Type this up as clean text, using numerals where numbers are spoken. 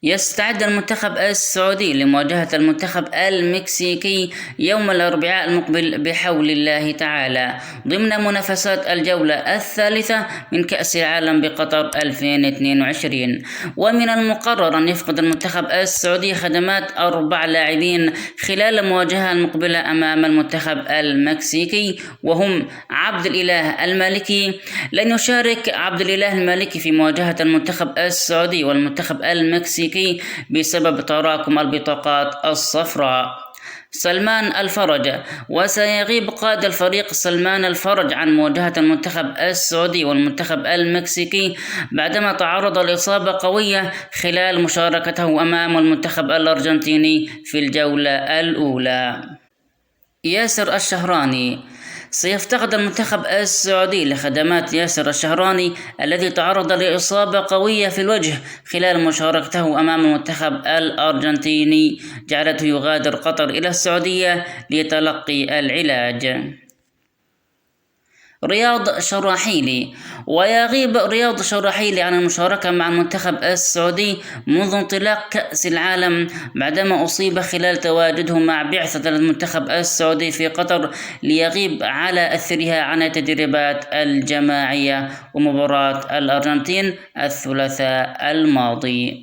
يستعد المنتخب السعودي لمواجهة المنتخب المكسيكي يوم الأربعاء المقبل بحول الله تعالى ضمن منافسات الجولة الثالثة من كأس العالم بقطر 2022. ومن المقرر أن يفقد المنتخب السعودي خدمات 4 لاعبين خلال المواجهة المقبلة أمام المنتخب المكسيكي، وهم عبد الإله المالكي. لن يشارك عبد الإله المالكي في مواجهة المنتخب السعودي والمنتخب المكسيكي بسبب تراكم البطاقات الصفراء. سلمان الفرج، وسيغيب قائد الفريق سلمان الفرج عن مواجهة المنتخب السعودي والمنتخب المكسيكي بعدما تعرض لإصابة قوية خلال مشاركته أمام المنتخب الأرجنتيني في الجولة الأولى. ياسر الشهراني، سيفتقد المنتخب السعودي لخدمات ياسر الشهراني الذي تعرض لإصابة قوية في الوجه خلال مشاركته أمام المنتخب الأرجنتيني جعلته يغادر قطر إلى السعودية لتلقي العلاج. رياض شراحيلي، ويغيب رياض شراحيلي عن المشاركة مع المنتخب السعودي منذ انطلاق كأس العالم بعدما أصيب خلال تواجده مع بعثة المنتخب السعودي في قطر، ليغيب على أثرها عن التدريبات الجماعية ومباراة الأرجنتين الثلاثاء الماضي.